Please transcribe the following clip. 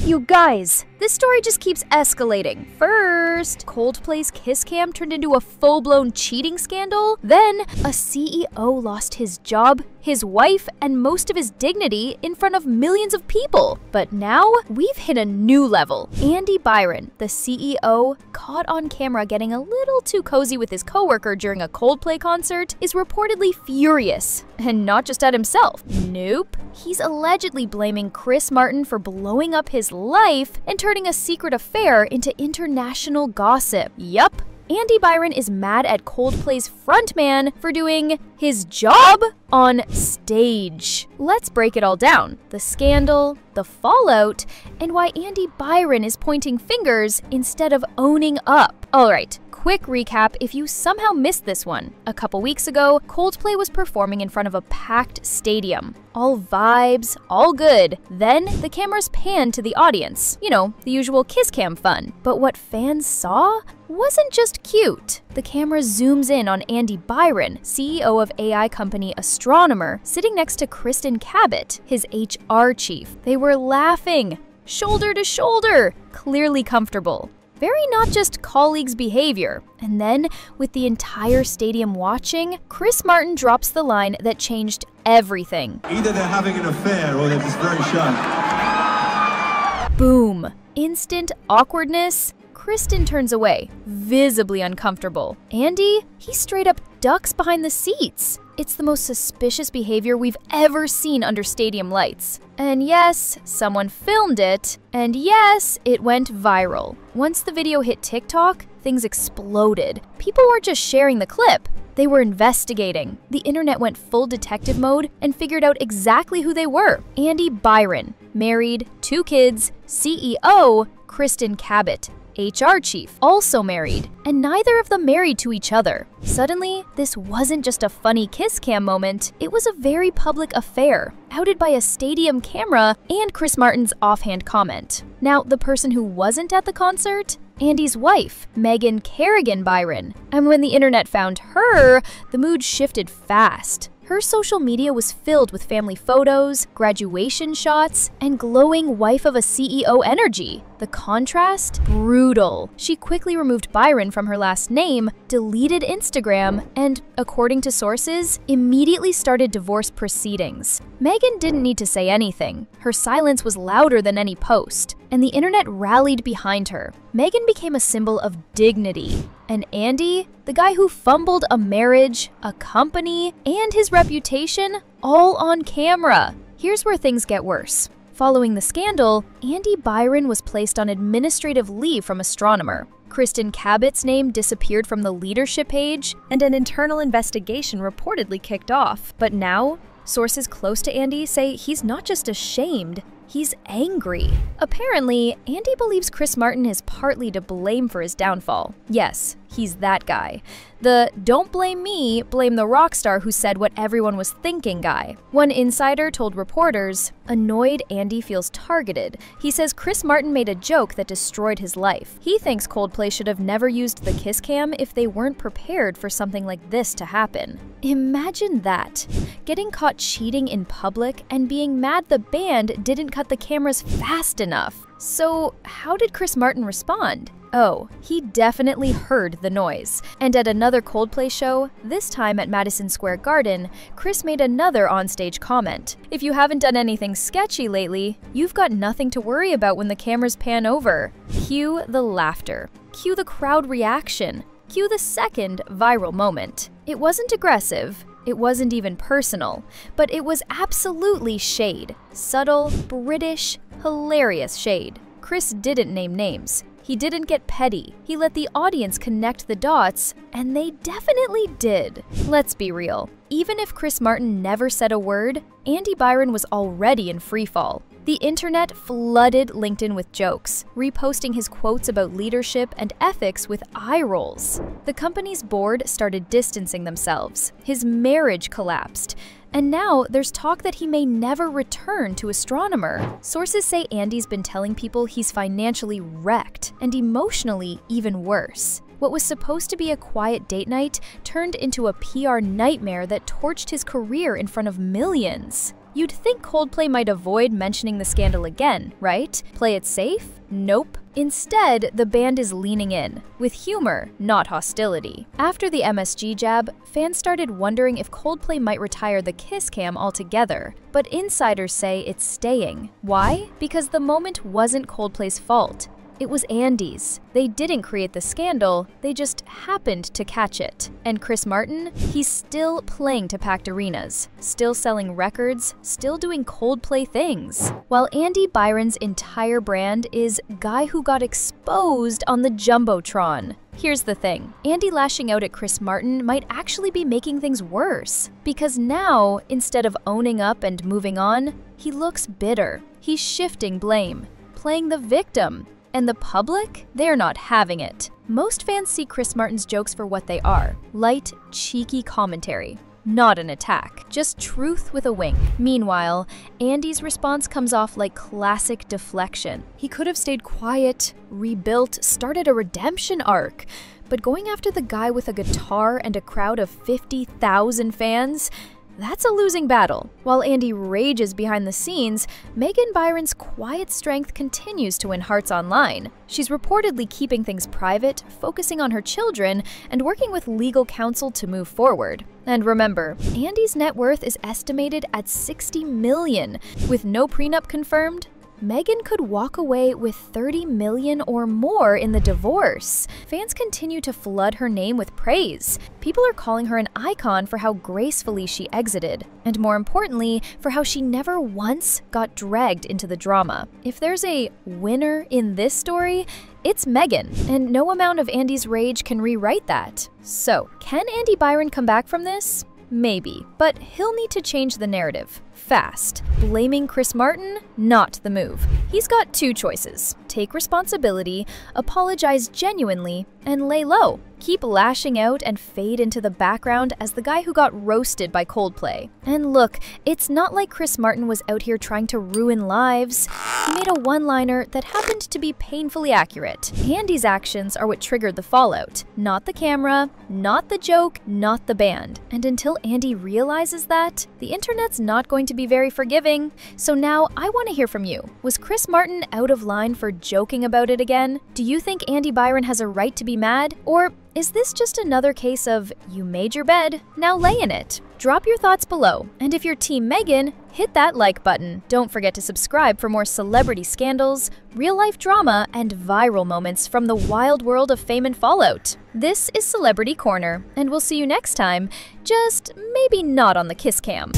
You guys, this story just keeps escalating. First, Coldplay's Kiss Cam turned into a full-blown cheating scandal. Then, a CEO lost his job, his wife, and most of his dignity in front of millions of people. But now, we've hit a new level. Andy Byron, the CEO, caught on camera getting a little too cozy with his coworker during a Coldplay concert, is reportedly furious. And not just at himself. Nope. He's allegedly blaming Chris Martin for blowing up his life and turning a secret affair into international gossip. Yup. Andy Byron is mad at Coldplay's frontman for doing his job on stage. Let's break it all down. The scandal, the fallout, and why Andy Byron is pointing fingers instead of owning up. Alright, quick recap if you somehow missed this one. A couple weeks ago, Coldplay was performing in front of a packed stadium. All vibes, all good. Then the cameras panned to the audience. You know, the usual kiss cam fun. But what fans saw wasn't just cute. The camera zooms in on Andy Byron, CEO of AI company Astronomer, sitting next to Kristen Cabot, his HR chief. They were laughing, shoulder to shoulder, clearly comfortable. Very not just colleagues' behavior. And then, with the entire stadium watching, Chris Martin drops the line that changed everything. Either they're having an affair or they're just very shy. Boom. Instant awkwardness. Kristen turns away, visibly uncomfortable. Andy, he straight up ducks behind the seats. It's the most suspicious behavior we've ever seen under stadium lights. And yes, someone filmed it, and yes, it went viral. Once the video hit TikTok, things exploded. People weren't just sharing the clip, they were investigating. The internet went full detective mode and figured out exactly who they were. Andy Byron, married, 2 kids, CEO, Kristen Cabot, HR chief, also married, and neither of them married to each other. Suddenly, this wasn't just a funny kiss cam moment, it was a very public affair, outed by a stadium camera and Chris Martin's offhand comment. Now, the person who wasn't at the concert? Andy's wife, Megan Kerrigan Byron. And when the internet found her, the mood shifted fast. Her social media was filled with family photos, graduation shots, and glowing wife of a CEO energy. The contrast? Brutal. She quickly removed Byron from her last name, deleted Instagram, and, according to sources, immediately started divorce proceedings. Megan didn't need to say anything. Her silence was louder than any post, and the internet rallied behind her. Megan became a symbol of dignity. And Andy, the guy who fumbled a marriage, a company, and his reputation, all on camera. Here's where things get worse. Following the scandal, Andy Byron was placed on administrative leave from Astronomer. Kristen Cabot's name disappeared from the leadership page, and an internal investigation reportedly kicked off. But now, sources close to Andy say he's not just ashamed, he's angry. Apparently, Andy believes Chris Martin is partly to blame for his downfall. Yes, he's that guy. The "don't blame me, blame the rock star who said what everyone was thinking" guy. One insider told reporters, annoyed Andy feels targeted. He says Chris Martin made a joke that destroyed his life. He thinks Coldplay should have never used the kiss cam if they weren't prepared for something like this to happen. Imagine that. Getting caught cheating in public and being mad the band didn't cut the cameras fast enough. So, how did Chris Martin respond? Oh, he definitely heard the noise. And at another Coldplay show, this time at Madison Square Garden, Chris made another onstage comment. If you haven't done anything sketchy lately, you've got nothing to worry about when the cameras pan over. Cue the laughter. Cue the crowd reaction. Cue the second viral moment. It wasn't aggressive. It wasn't even personal, but it was absolutely shade. Subtle, British, hilarious shade. Chris didn't name names. He didn't get petty. He let the audience connect the dots, and they definitely did. Let's be real. Even if Chris Martin never said a word, Andy Byron was already in freefall. The internet flooded LinkedIn with jokes, reposting his quotes about leadership and ethics with eye rolls. The company's board started distancing themselves. His marriage collapsed. And now there's talk that he may never return to Astronomer. Sources say Andy's been telling people he's financially wrecked, and emotionally even worse. What was supposed to be a quiet date night turned into a PR nightmare that torched his career in front of millions. You'd think Coldplay might avoid mentioning the scandal again, right? Play it safe? Nope. Instead, the band is leaning in, with humor, not hostility. After the MSG jab, fans started wondering if Coldplay might retire the kiss cam altogether, but insiders say it's staying. Why? Because the moment wasn't Coldplay's fault. It was Andy's. They didn't create the scandal, they just happened to catch it. And Chris Martin? He's still playing to packed arenas, still selling records, still doing Coldplay things. While Andy Byron's entire brand is guy who got exposed on the Jumbotron. Here's the thing, Andy lashing out at Chris Martin might actually be making things worse. Because now, instead of owning up and moving on, he looks bitter. He's shifting blame, playing the victim. And the public? They're not having it. Most fans see Chris Martin's jokes for what they are, light, cheeky commentary. Not an attack, just truth with a wink. Meanwhile, Andy's response comes off like classic deflection. He could have stayed quiet, rebuilt, started a redemption arc. But going after the guy with a guitar and a crowd of 50,000 fans? That's a losing battle. While Andy rages behind the scenes, Megan Byron's quiet strength continues to win hearts online. She's reportedly keeping things private, focusing on her children, and working with legal counsel to move forward. And remember, Andy's net worth is estimated at $60 million. With no prenup confirmed, Megan could walk away with $30 million or more in the divorce. Fans continue to flood her name with praise. People are calling her an icon for how gracefully she exited, and more importantly, for how she never once got dragged into the drama. If there's a winner in this story, it's Megan, and no amount of Andy's rage can rewrite that. So, can Andy Byron come back from this? Maybe, but he'll need to change the narrative. Fast. Blaming Chris Martin? Not the move. He's got two choices. Take responsibility, apologize genuinely, and lay low. Keep lashing out and fade into the background as the guy who got roasted by Coldplay. And look, it's not like Chris Martin was out here trying to ruin lives. He made a one-liner that happened to be painfully accurate. Andy's actions are what triggered the fallout. Not the camera, not the joke, not the band. And until Andy realizes that, the internet's not going to be very forgiving. So now I want to hear from you. Was Chris Martin out of line for joking about it again? Do you think Andy Byron has a right to be mad? Or is this just another case of, you made your bed, now lay in it? Drop your thoughts below, and if you're Team Megan, hit that like button. Don't forget to subscribe for more celebrity scandals, real-life drama, and viral moments from the wild world of fame and fallout. This is Celebrity Corner, and we'll see you next time, just maybe not on the kiss cam.